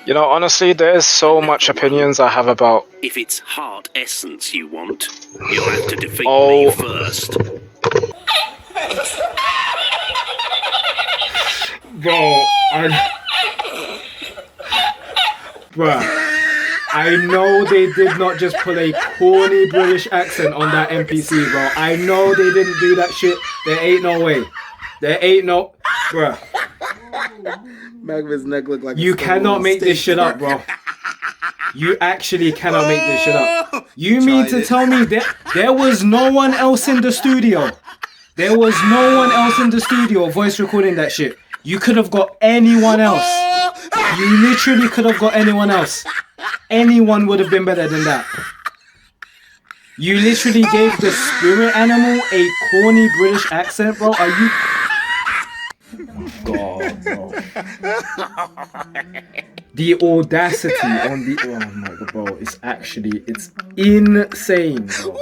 You know, honestly, there's so much opinions I have about... If it's heart essence you want, you'll have to defeat Oh. me first. Bro, Bruh, I know they did not just put a corny British accent on that NPC, bro. I know they didn't do that shit. There ain't no way. There ain't no... Bruh. Magma's neck look like You cannot make this shit up, bro. You actually cannot make this shit up. You mean to tell me that there was no one else in the studio? There was no one else in the studio voice recording that shit. You could have got anyone else. You literally could have got anyone else. Anyone would have been better than that. You literally gave the spirit animal a corny British accent, bro. Are you... God, bro. The audacity on the... Oh my god, bro. It's insane, bro.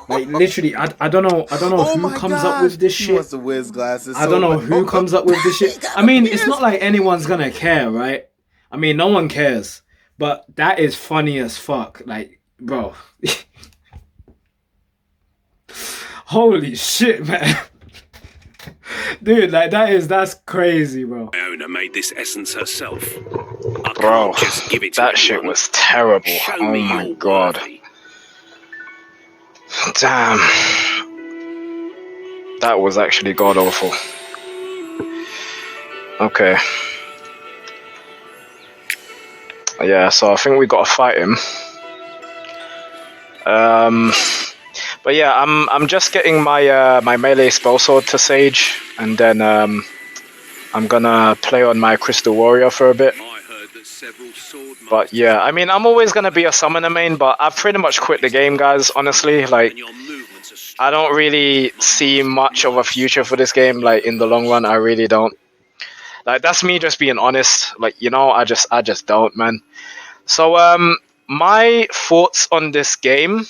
Like, literally, I don't know who comes up with this shit. He wants to wear his glasses. I don't know who comes up with this shit. I mean, it's not like anyone's gonna care, right? I mean, no one cares. But that is funny as fuck. Like, bro. Holy shit, man. Dude, like, that's crazy, bro. Iona made this essence herself. I Bro, can't just give it to that shit anyone. was terrible. Show Oh me my you're god. worthy. Damn. That was actually god awful. Okay. Yeah, so I think we gotta fight him. But yeah, I'm just getting my my melee spell sword to Sage, and then I'm gonna play on my Crystal Warrior for a bit. I heard that several sword But yeah, I mean, I'm always gonna be a summoner main, but I've pretty much quit the game, guys. Honestly, like, and your movements are strong. I don't really see much of a future for this game. Like, in the long run, I really don't. Like, that's me just being honest. Like, you know, I just don't, man. So my thoughts on this game.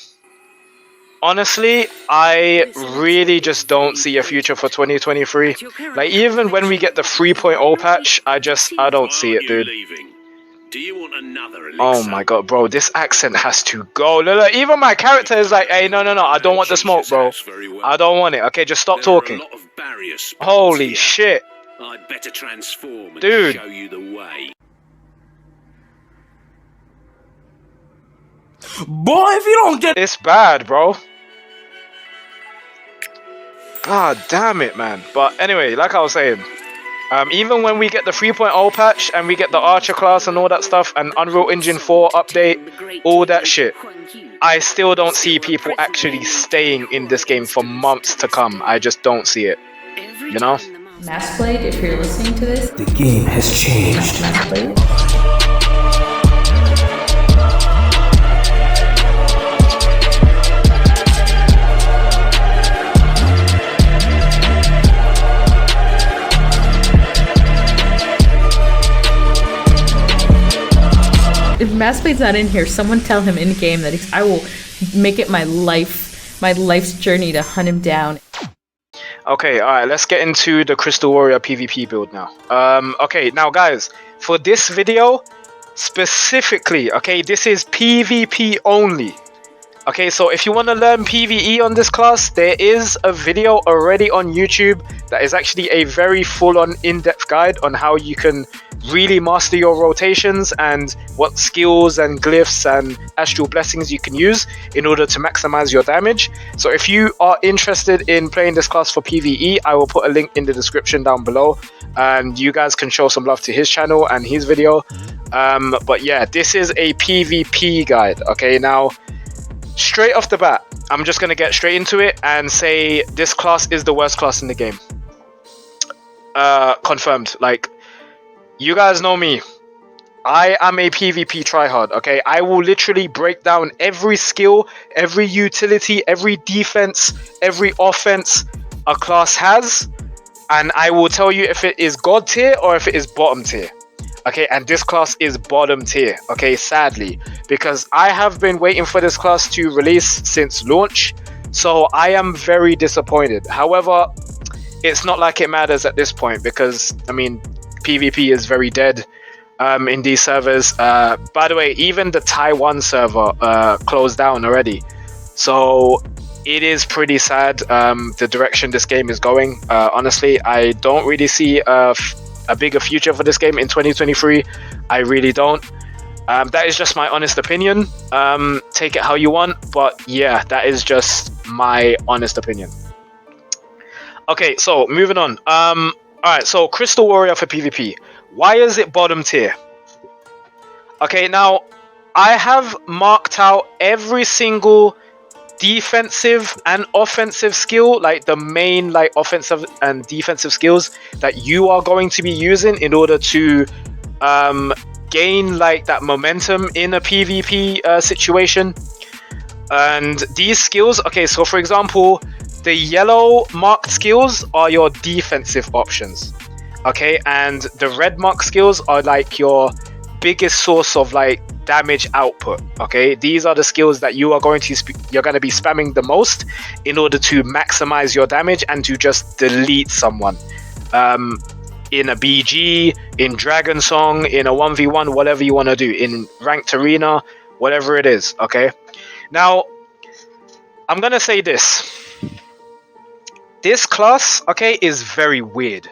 Honestly, I really just don't see a future for 2023. Like, even when we get the 3.0 patch, I don't see it, dude. Do you want another elixir? Oh my god, bro, this accent has to go. Look, even my character is like, hey, no, I don't want the smoke, bro. I don't want it. Okay, just stop talking. Holy shit. I'd better transform and Dude. show you the way. Boy, if you don't get... It's bad, bro. God damn it, man. But anyway, like I was saying, even when we get the 3.0 patch and we get the Archer class and all that stuff and Unreal Engine 4 update, all that shit, I still don't see people actually staying in this game for months to come. I just don't see it. You know? MassBlade, if you're listening to this, The game has changed. MassBlade. If MassBlade's not in here, someone tell him in game that I will make it my life's journey to hunt him down. Okay, alright, let's get into the Crystal Warrior PvP build now. Okay, now guys, for this video, specifically, okay, this is PvP only. Okay, so if you want to learn PvE on this class, there is a video already on YouTube that is actually a very full-on in-depth guide on how you can really master your rotations and what skills and glyphs and astral blessings you can use in order to maximize your damage. So if you are interested in playing this class for PvE, I will put a link in the description down below, and you guys can show some love to his channel and his video. But yeah, this is a PvP guide. Okay, now straight off the bat, I'm just gonna get straight into it and say this class is the worst class in the game. Confirmed. Like, you guys know me. I am a PvP tryhard, okay? I will literally break down every skill, every utility, every defense, every offense a class has, and I will tell you if it is god tier or if it is bottom tier. Okay, and this class is bottom tier, okay, sadly, because I have been waiting for this class to release since launch, so I am very disappointed. However, it's not like it matters at this point because, I mean, PvP is very dead. in these servers. By the way, even the Taiwan server closed down already. So it is pretty sad, the direction this game is going. Honestly, I don't really see a bigger future for this game in 2023. I really don't. That is just my honest opinion. Take it how you want, but yeah, that is just my honest opinion. Okay, so moving on. Alright, so Crystal Warrior for PvP. Why is it bottom tier? Okay, now I have marked out every single defensive and offensive skill, like the main like offensive and defensive skills that you are going to be using in order to gain like that momentum in a PvP situation. And these skills, okay, so for example, the yellow marked skills are your defensive options, okay, and the red marked skills are like your biggest source of like damage output. Okay, these are the skills that you are going to be spamming the most in order to maximize your damage and to just delete someone in a BG, in Dragon Song, in a 1v1, whatever you want to do, in ranked arena, whatever it is. Okay, now I'm gonna say this class, okay, is very weird.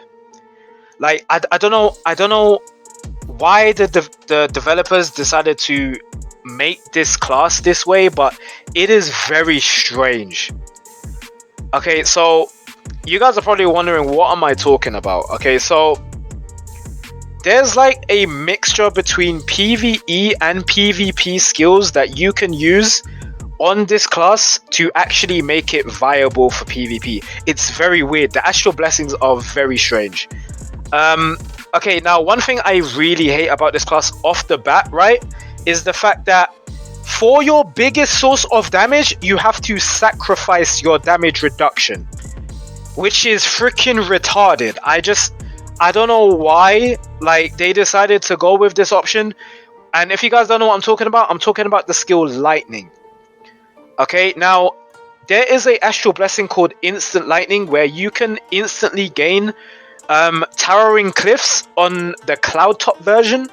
Like I don't know why the developers decided to make this class this way, but it is very strange. Okay, so you guys are probably wondering, what am I talking about? Okay, so there's like a mixture between PvE and PvP skills that you can use on this class to actually make it viable for PvP. It's very weird. The Astral Blessings are very strange. Okay, now one thing I really hate about this class off the bat, right, is the fact that for your biggest source of damage, you have to sacrifice your damage reduction, which is freaking retarded. I don't know why, like, they decided to go with this option. And if you guys don't know what I'm talking about the skill Lightning. Okay, now there is a Astral Blessing called Instant Lightning where you can instantly gain Towering Cliffs on the Cloud Top version,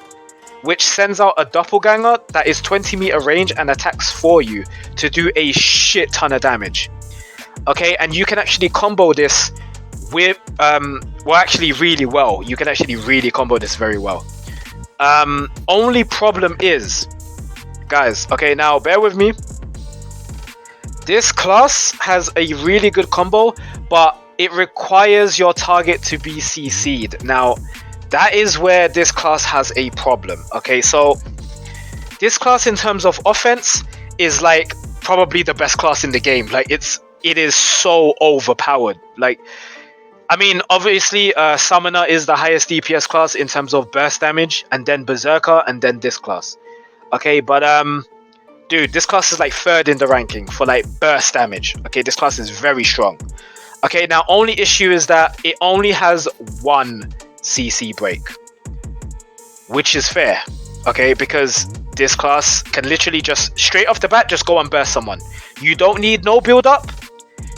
which sends out a doppelganger that is 20-meter range and attacks for you to do a shit ton of damage. Okay, and you can actually combo this with well, actually really well. You can actually really combo this very well. Only problem is, guys, okay, now bear with me. This class has a really good combo, but it requires your target to be CC'd. Now, that is where this class has a problem. Okay, so this class in terms of offense is like probably the best class in the game. Like it is so overpowered. Like, I mean, obviously, Summoner is the highest DPS class in terms of burst damage, and then Berserker, and then this class. Okay, but dude, this class is like third in the ranking for like burst damage. Okay, this class is very strong. Okay, now only issue is that it only has one CC break, which is fair. Okay, because this class can literally just straight off the bat just go and burst someone. You don't need no build up.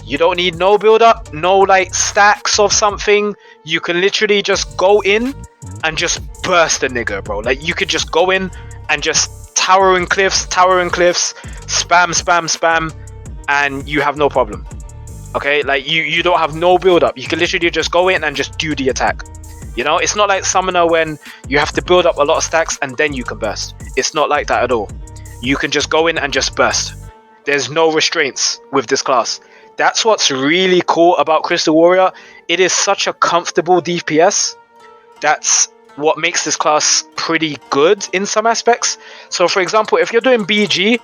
You don't need no build up, no like stacks of something. You can literally just go in and just burst a nigga, bro. Like you could just go in and just towering cliffs, spam, and you have no problem. Okay, like you don't have no build up. You can literally just go in and just do the attack. You know, it's not like Summoner when you have to build up a lot of stacks and then you can burst. It's not like that at all. You can just go in and just burst. There's no restraints with this class. That's what's really cool about Crystal Warrior. It is such a comfortable DPS. That's what makes this class pretty good in some aspects. So for example, if you're doing BG,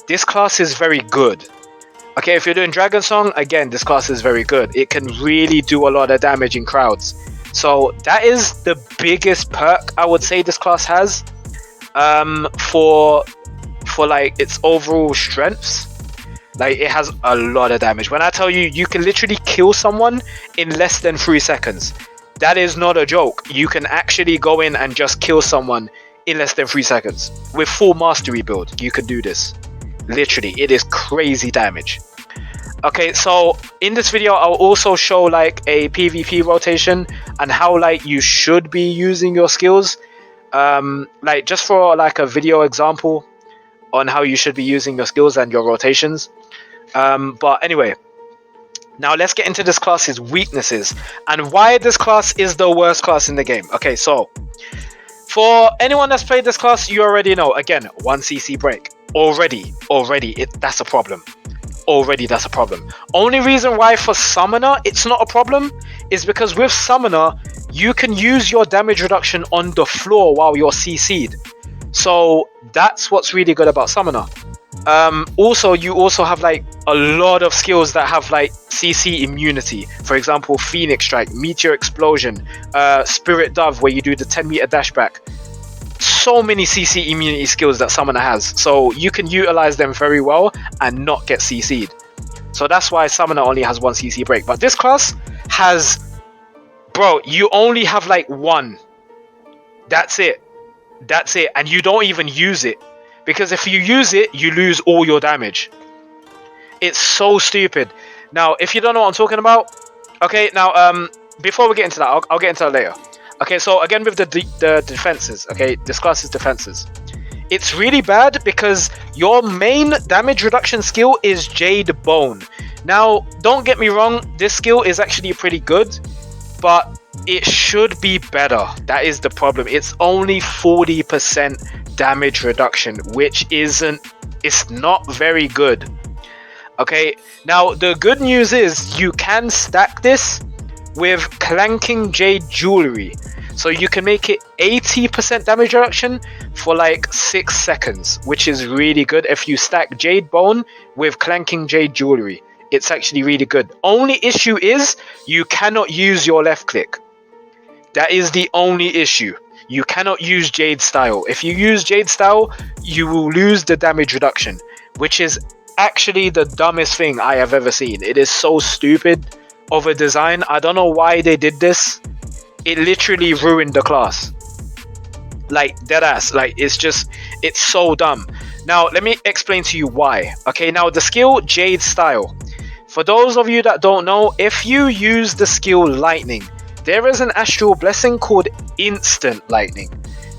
this class is very good. Okay, if you're doing Dragon Song, again, this class is very good. It can really do a lot of damage in crowds. So that is the biggest perk I would say this class has for like its overall strengths. Like it has a lot of damage. When I tell you, you can literally kill someone in less than 3 seconds. That is not a joke. You can actually go in and just kill someone in less than 3 seconds. With full mastery build, you can do this. Literally, it is crazy damage. Okay, so in this video, I'll also show like a PvP rotation and how like you should be using your skills. like just for like a video example on how you should be using your skills and your rotations. But anyway, now let's get into this class's weaknesses and why this class is the worst class in the game. Okay, so for anyone that's played this class, you already know, again, 1 CC break. Already, that's a problem. Already, that's a problem. Only reason why for Summoner it's not a problem is because with Summoner, you can use your damage reduction on the floor while you're CC'd. So that's what's really good about Summoner. Also, you also have like a lot of skills that have like CC immunity. For example, Phoenix Strike, Meteor Explosion, Spirit Dove, where you do the 10-meter dash back. So many CC immunity skills that Summoner has. So you can utilize them very well and not get CC'd. So that's why Summoner only has 1 CC break. But this class has, bro, you only have like 1. That's it. That's it. And you don't even use it. Because if you use it, you lose all your damage. It's so stupid. Now, if you don't know what I'm talking about, okay, now, before we get into that, I'll get into that later. Okay, so again with the defenses, okay, this class is defenses. It's really bad because your main damage reduction skill is Jade Bone. Now, don't get me wrong, this skill is actually pretty good, but it should be better. That is the problem. It's only 40% damage reduction, which it's not very good. Okay, now the good news is you can stack this with Clanking Jade Jewelry. So you can make it 80% damage reduction for like 6 seconds, which is really good if you stack Jade Bone with Clanking Jade Jewelry. It's actually really good. Only issue is you cannot use your left click. That is the only issue. You cannot use Jade Style. If you use Jade Style, you will lose the damage reduction, which is actually the dumbest thing I have ever seen. It is so stupid of a design. I don't know why they did this. It literally ruined the class. Like, deadass. Like, it's so dumb. Now, let me explain to you why. Okay, now the skill Jade Style. For those of you that don't know, if you use the skill Lightning, there is an Astral Blessing called Instant Lightning.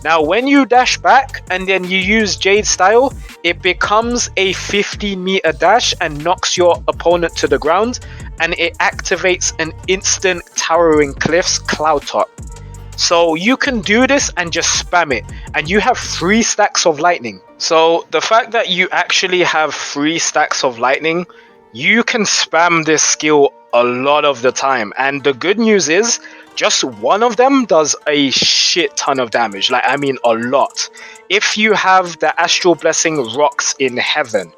Now, when you dash back and then you use Jade Style, it becomes a 15-meter dash and knocks your opponent to the ground, and it activates an instant Towering Cliffs Cloud Top. So you can do this and just spam it, and you have 3 stacks of lightning. So the fact that you actually have 3 stacks of lightning, you can spam this skill a lot of the time. And the good news is, just one of them does a shit ton of damage. Like, I mean a lot. If you have the Astral Blessing Rocks in Heaven.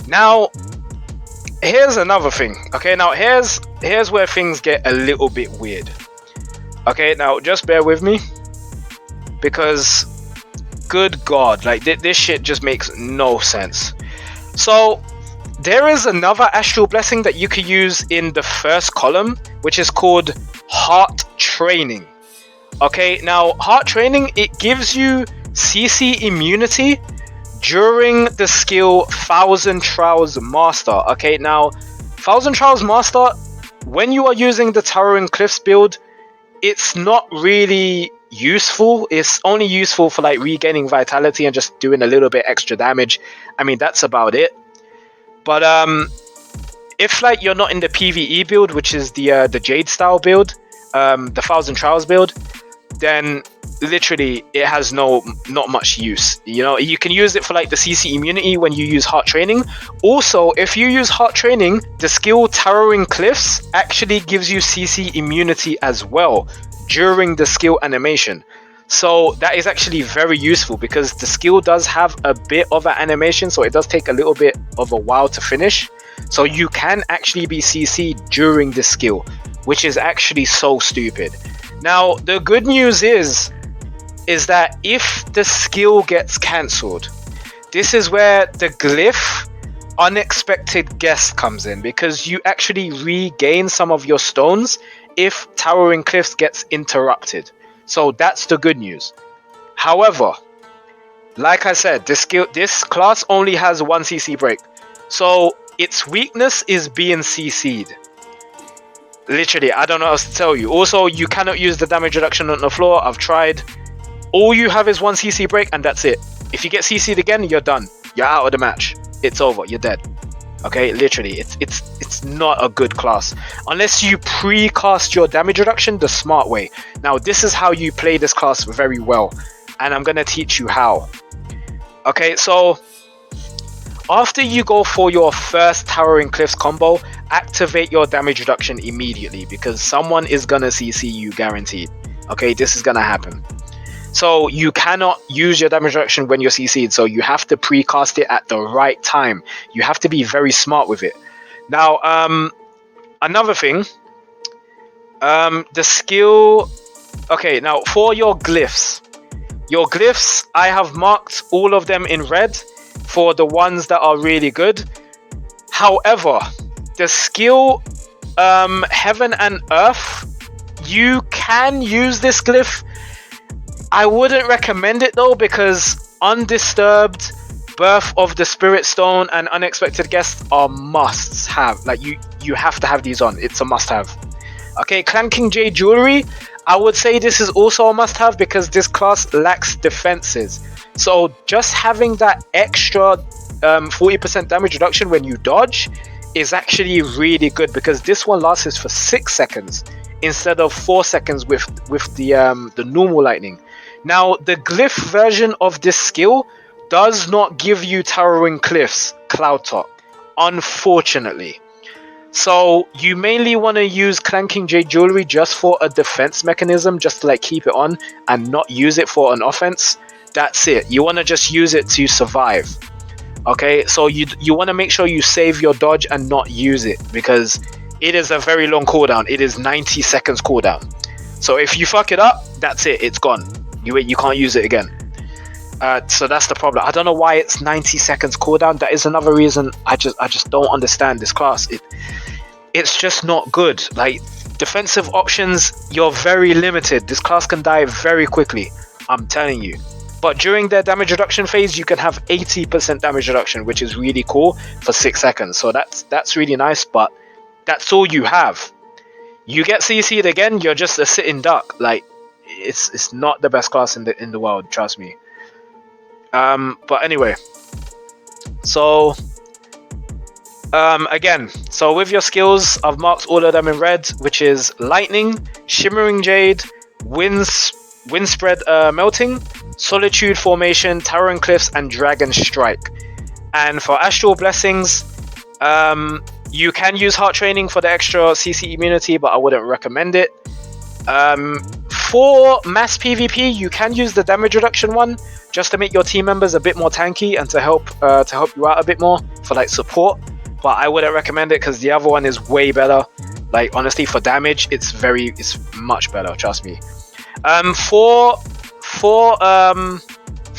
Now, here's another thing. Okay, now here's where things get a little bit weird. Okay, now just bear with me, because good god, like this shit just makes no sense. So there is another Astral Blessing that you can use in the first column, which is called Heart Training. Okay, now Heart Training, it gives you CC immunity during the skill Thousand Trials Master. Okay, now Thousand Trials Master, when you are using the Towering Cliffs build, it's not really useful. It's only useful for like regaining vitality and just doing a little bit extra damage. I mean, that's about it. But if like you're not in the PvE build, which is the Jade style build, the Thousand Trials build, then literally it has not much use. You know, you can use it for like the CC immunity when you use Heart Training. Also, if you use Heart Training, the skill Towering Cliffs actually gives you CC immunity as well during the skill animation. So that is actually very useful, because the skill does have a bit of an animation, so it does take a little bit of a while to finish. So you can actually be CC'd during this skill, which is actually so stupid. Now, the good news is that if the skill gets cancelled, this is where the glyph Unexpected Guest comes in, because you actually regain some of your stones if Towering Cliffs gets interrupted. So that's the good news. However, like I said, this class only has 1 CC break. So its weakness is being CC'd. Literally, I don't know what else to tell you. Also, you cannot use the damage reduction on the floor. I've tried. all you have is one CC break, and that's it. If you get CC'd again, you're done. You're out of the match. It's over. You're dead. Okay, literally, it's not a good class unless you pre-cast your damage reduction the smart way. Now, this is how you play this class very well, and I'm gonna teach you how. Okay, so after you go for your first Towering Cliffs combo, activate your damage reduction immediately because someone is gonna CC you guaranteed. Okay, this is gonna happen. So you cannot use your damage reduction when you're CC'd, so you have to precast it at the right time. You have to be very smart with it. Now, another thing, the skill. Okay, now for your glyphs, I have marked all of them in red for the ones that are really good. However, the skill, Heaven and Earth, you can use this glyph. I wouldn't recommend it though, because Undisturbed, Birth of the Spirit Stone, and Unexpected Guests are musts have. Like you have to have these on. It's a must have. Okay, Clanking Jade Jewelry, I would say this is also a must have because this class lacks defenses. So just having that extra 40% damage reduction when you dodge is actually really good because this one lasts for 6 seconds instead of 4 seconds with the normal lightning. Now, the glyph version of this skill does not give you Towering Cliffs Cloud Top, unfortunately. So you mainly want to use Clanking Jade Jewelry just for a defense mechanism, just to like keep it on and not use it for an offense. That's it. You want to just use it to survive. Okay, so you want to make sure you save your dodge and not use it because it is a very long cooldown. It is 90 seconds cooldown. So if you fuck it up, that's it. It's gone. You can't use it again. So that's the problem. I don't know why it's 90 seconds cooldown. That is another reason I just don't understand this class. It's just not good. Like, defensive options, you're very limited. This class can die very quickly, I'm telling you. But during their damage reduction phase, you can have 80% damage reduction, which is really cool for 6 seconds. So that's really nice, but that's all you have. You get CC'd again, you're just a sitting duck. Like, it's not the best class in the world, trust me. But anyway, so again, so with your skills, I've marked all of them in red, which is Lightning, Shimmering Jade, Windspread Melting, Solitude Formation, Towering Cliffs, and Dragon Strike. And for Astral Blessings, you can use Heart Training for the extra CC immunity, but I wouldn't recommend it. For mass PvP, you can use the damage reduction one just to make your team members a bit more tanky and to help you out a bit more for like support. But I wouldn't recommend it because the other one is way better. Like, honestly, for damage, it's much better. Trust me. For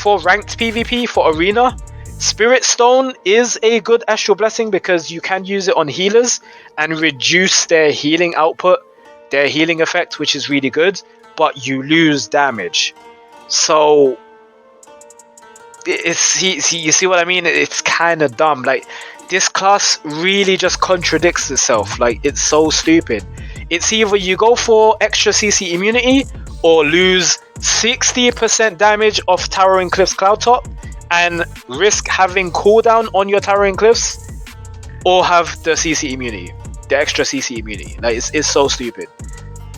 ranked PvP, for arena, Spirit Stone is a good Astral Blessing because you can use it on healers and reduce their healing output, their healing effect, which is really good, but you lose damage. So you see what I mean? It's kind of dumb. Like, this class really just contradicts itself. Like, it's so stupid. It's either you go for extra CC immunity or lose 60% damage of Towering Cliffs Cloud Top and risk having cooldown on your Towering Cliffs, or have the CC immunity, the extra CC immunity. Like, it's so stupid.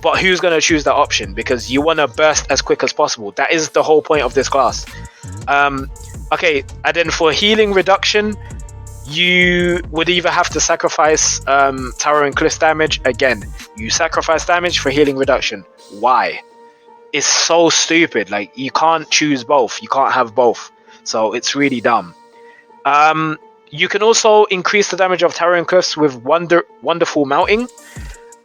But who's going to choose that option? Because you want to burst as quick as possible. That is the whole point of this class. Okay, and then for healing reduction, you would either have to sacrifice Towering Cliffs damage. Again, you sacrifice damage for healing reduction. Why? It's so stupid. Like, you can't choose both. You can't have both. So it's really dumb. You can also increase the damage of Towering Cliffs with Wonderful Mounting.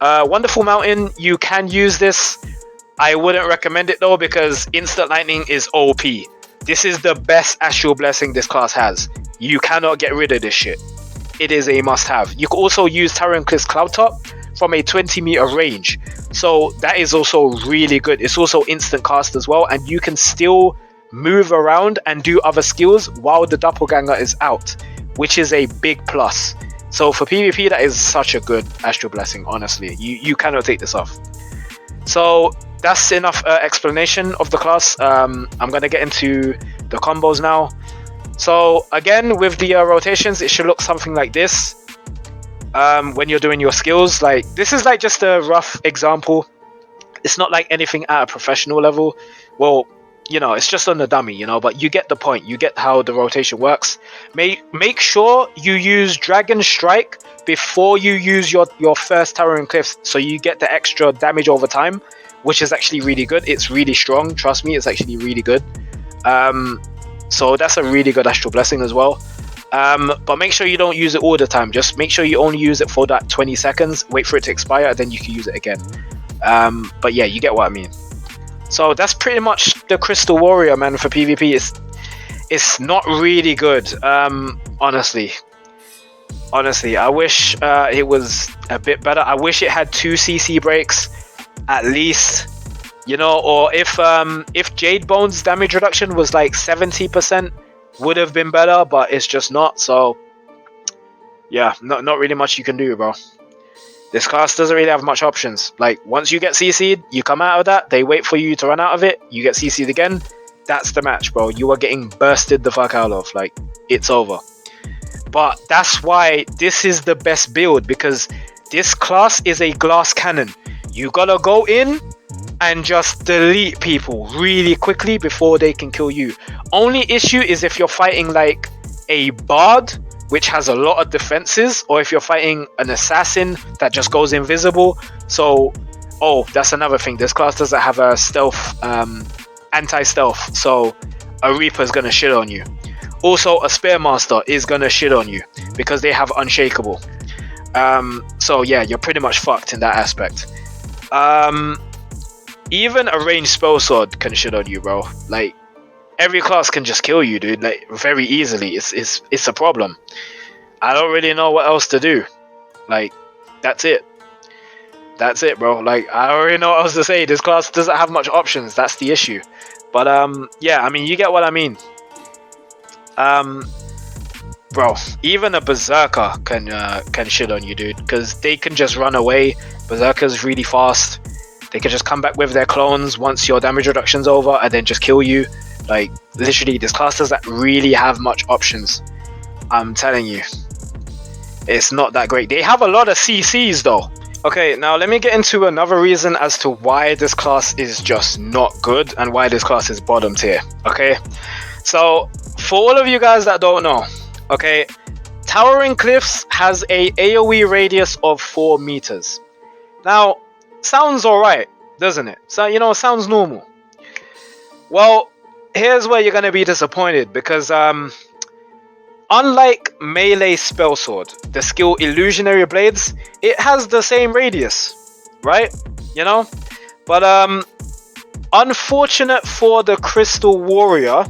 Wonderful Mountain, you can use this. I wouldn't recommend it though because Instant Lightning is OP. This is the best Astral Blessing this class has. You cannot get rid of this shit. It is a must-have. You can also use Towering Cliffs Cloud Top from a 20-meter range. So that is also really good. It's also instant cast as well, and you can still move around and do other skills while the Doppelganger is out, which is a big plus. So for PvP, that is such a good Astral Blessing, honestly. You cannot take this off. So that's enough explanation of the class. I'm gonna get into the combos now. So again, with the rotations, it should look something like this. When you're doing your skills, like this is like just a rough example. It's not like anything at a professional level. Well, you know, it's just on the dummy, you know, but you get the point. You get how the rotation works. Make sure you use Dragon Strike before you use your first Towering Cliffs, so you get the extra damage over time, which is actually really good. It's really strong. Trust me, it's actually really good. So that's a really good Astral Blessing as well. But make sure you don't use it all the time. Just make sure you only use it for that 20 seconds. Wait for it to expire, and then you can use it again. But yeah, you get what I mean. So that's pretty much the Crystal Warrior, man, for PvP. It's not really good, honestly. Honestly, I wish it was a bit better. I wish it had 2 CC breaks at least, you know, or if Jade Bone's damage reduction was like 70%, would have been better, but it's just not. So yeah, not really much you can do, bro. This class doesn't really have much options. Like, once you get CC'd, you come out of that, they wait for you to run out of it, you get CC'd again, that's the match, bro. You are getting bursted the fuck out of. Like, it's over. But that's why this is the best build, because this class is a glass cannon. You gotta go in and just delete people really quickly before they can kill you. Only issue is if you're fighting like a bard, which has a lot of defenses, or if you're fighting an assassin that just goes invisible. So, oh, that's another thing. This class doesn't have a stealth, anti-stealth, so a Reaper's gonna shit on you. Also, a Spearmaster is gonna shit on you because they have Unshakable. So yeah, you're pretty much fucked in that aspect. Even a ranged spell sword can shit on you, bro. Like, every class can just kill you, dude, like very easily. It's a problem. I don't really know what else to do. Like, that's it, bro. Like, I don't really know what else to say. This class doesn't have much options. That's the issue. But yeah, I mean, you get what I mean. Bro, even a Berserker can shit on you, dude, because they can just run away. Berserker's really fast. They can just come back with their clones once your damage reduction's over and then just kill you. Like, literally, this class doesn't really have much options. I'm telling you, it's not that great. They have a lot of CCs though. Okay, now let me get into another reason as to why this class is just not good and why this class is bottom tier. Okay, so for all of you guys that don't know, okay, Towering Cliffs has a AoE radius of 4 meters. Now, sounds alright, doesn't it? So, you know, sounds normal. Well, here's where you're going to be disappointed, because unlike Melee Spellsword, the skill Illusionary Blades, it has the same radius, right? You know? But unfortunate for the Crystal Warrior,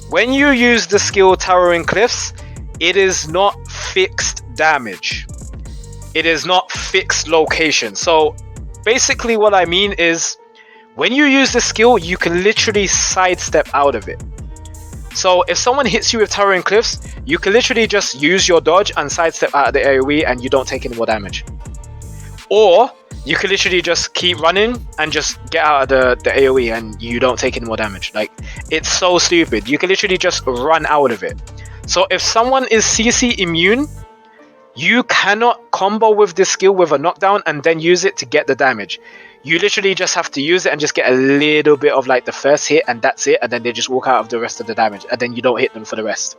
when you use the skill Towering Cliffs, it is not fixed damage. It is not fixed location. So basically what I mean is, when you use the skill, you can literally sidestep out of it. So if someone hits you with Towering Cliffs, you can literally just use your dodge and sidestep out of the AoE and you don't take any more damage. Or you can literally just keep running and just get out of the AoE and you don't take any more damage. Like, it's so stupid. You can literally just run out of it. So if someone is CC immune, you cannot combo with this skill with a knockdown and then use it to get the damage. You literally just have to use it and just get a little bit of like the first hit, and that's it, and then they just walk out of the rest of the damage, and then you don't hit them for the rest.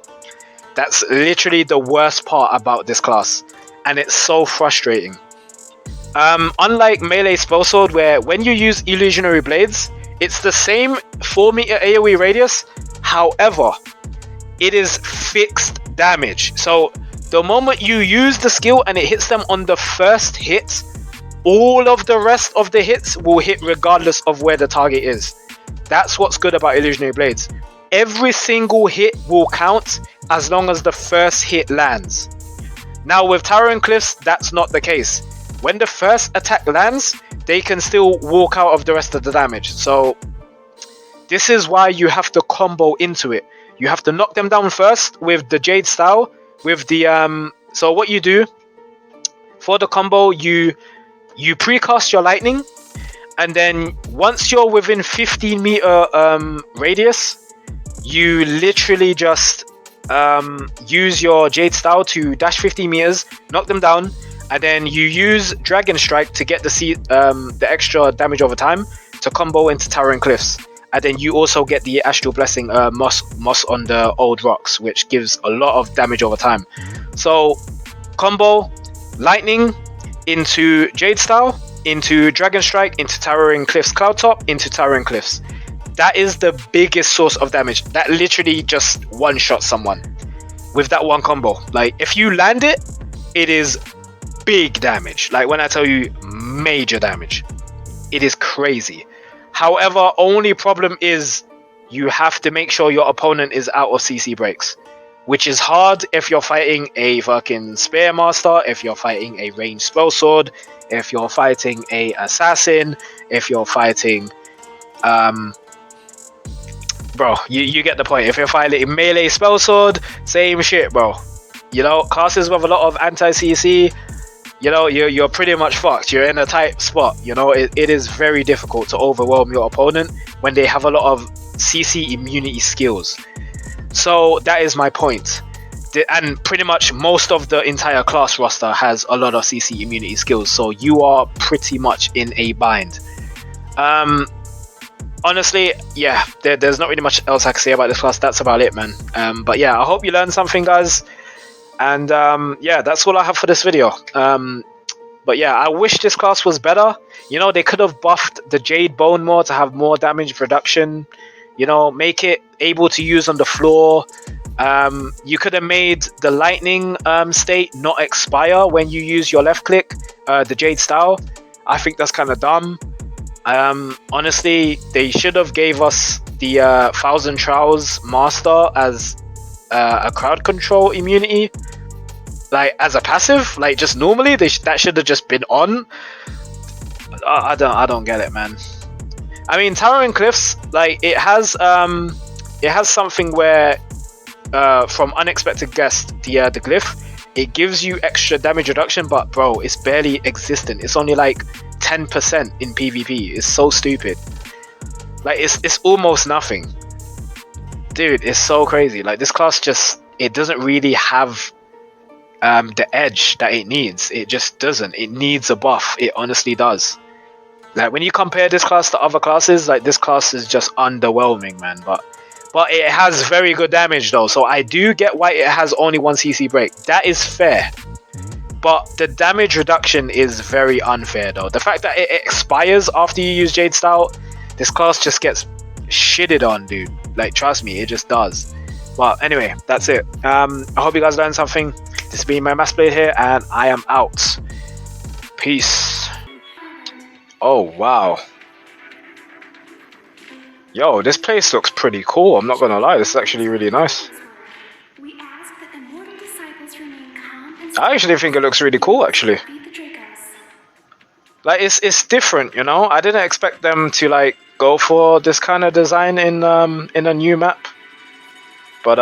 That's literally the worst part about this class, and it's so frustrating. Unlike Melee Spellsword, where when you use Illusionary Blades, it's the same 4 meter AoE radius, however, it is fixed damage. So the moment you use the skill and it hits them on the first hit, all of the rest of the hits will hit regardless of where the target is. That's what's good about Illusionary Blades. Every single hit will count as long as the first hit lands. Now with Towering Cliffs, that's not the case. When the first attack lands, they can still walk out of the rest of the damage. So this is why you have to combo into it. You have to knock them down first with the Jade style, with the so what you do for the combo, you precast your lightning, and then once you're within 15-meter radius, you literally just use your Jade Style to dash 15 meters, knock them down, and then you use Dragon Strike to get the extra damage over time to combo into Towering Cliffs. And then you also get the Astral Blessing moss on the old rocks, which gives a lot of damage over time. So combo Lightning into Jade Style, into Dragon Strike, into Towering Cliffs Cloud Top, into Towering Cliffs. That is the biggest source of damage. That literally just one-shot someone with that one combo. Like, if you land it, it is big damage. Like, when I tell you major damage, it is crazy. However, only problem is you have to make sure your opponent is out of CC breaks, which is hard if you're fighting a fucking Spear Master, if you're fighting a ranged spell sword, if you're fighting a assassin, if you're fighting bro, you get the point. If you're fighting melee spell sword, same shit, bro. You know, classes with a lot of anti-CC, you know, you're pretty much fucked. You're in a tight spot. You know, it is very difficult to overwhelm your opponent when they have a lot of CC immunity skills. So that is my point. And pretty much most of the entire class roster has a lot of CC immunity skills. So you are pretty much in a bind. Honestly, yeah, there's not really much else I can say about this class. That's about it, man. But yeah, I hope you learned something, guys. And yeah, that's all I have for this video. But yeah, I wish this class was better. You know, they could have buffed the Jade Bone more to have more damage reduction. You know, make it able to use on the floor. You could have made the lightning state not expire when you use your left click, the Jade Style. I think that's kind of dumb. Honestly, they should have gave us the 1000 Trials Master as a crowd control immunity, like as a passive, like just normally. That should have just been on. I don't get it, man. I mean, Towering Cliffs, like it has something where from Unexpected Guest, the Glyph, it gives you extra damage reduction, but bro, it's barely existent. It's only like 10% in PvP. It's so stupid. Like it's almost nothing. Dude, it's so crazy. Like this class just, it doesn't really have the edge that it needs. It just doesn't. It needs a buff. It honestly does. Like when you compare this class to other classes, like this class is just underwhelming, man. But it has very good damage though, so I do get why it has only 1 CC break. That is fair. But the damage reduction is very unfair though. The fact that it expires after you use Jade Style, this class just gets shitted on, dude. Like, trust me, it just does. Well, anyway, that's it. I hope you guys learned something. This has been my MassBlade here, and I am out. Peace. Oh, wow. Yo, this place looks pretty cool. I'm not gonna lie, this is actually really nice. I actually think it looks really cool, actually. Like, it's different, you know? I didn't expect them to, like, go for this kind of design in a new map. But,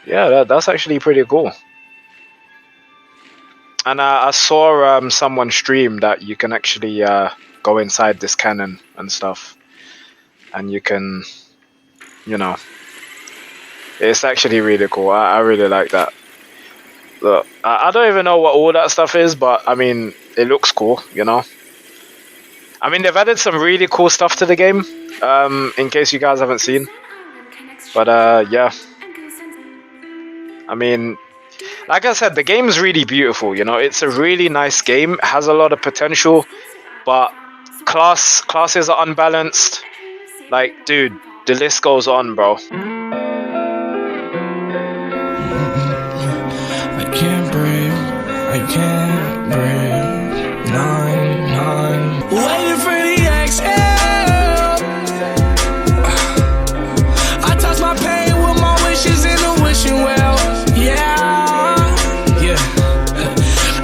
yeah, that's actually pretty cool. And I saw someone stream that you can actually go inside this cannon and stuff. And you can, you know, it's actually really cool. I really like that. Look, I don't even know what all that stuff is, but I mean, it looks cool, you know. I mean, they've added some really cool stuff to the game, in case you guys haven't seen. But yeah, I mean, like I said, the game is really beautiful, you know. It's a really nice game. It has a lot of potential, but classes are unbalanced. Like, dude, the list goes on, bro. I can't breathe. I can't breathe. 9-9. Waiting for the exhale. I toss my pain with my wishes in the wishing well. Yeah.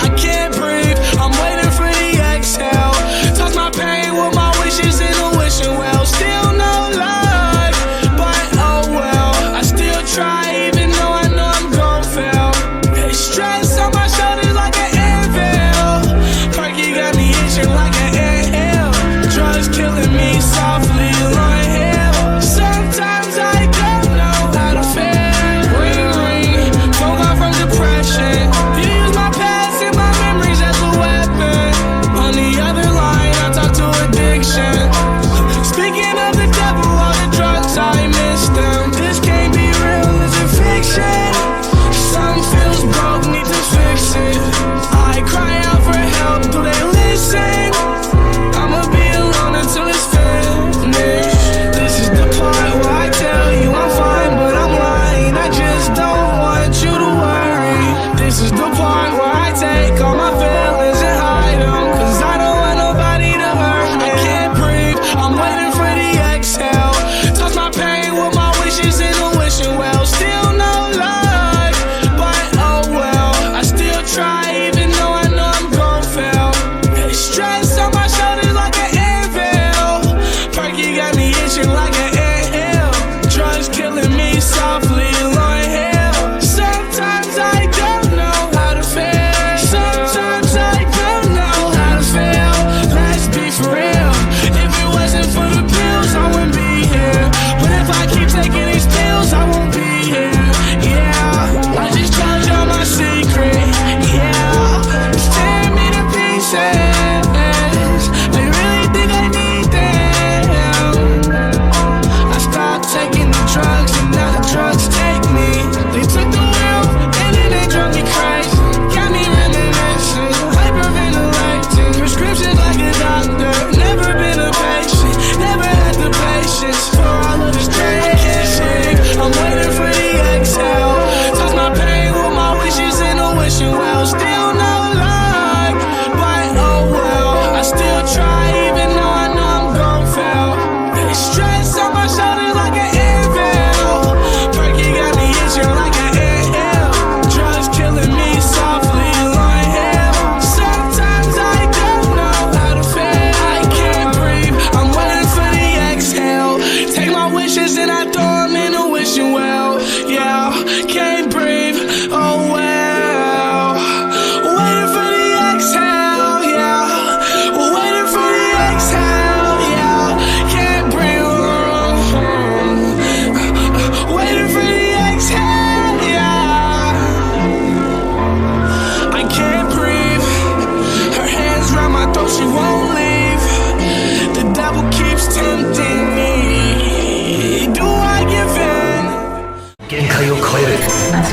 I can't breathe. I'm waiting for the exhale. Toss my pain with my wishes in the wishing well. Still no love, but oh well. I still try even though I know I'm gon' fail. Stress on my shoulders like an anvil. Perky got me itching like an ant.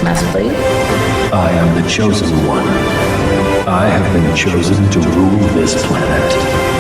MassBlade. I am the chosen one. I have been chosen to rule this planet.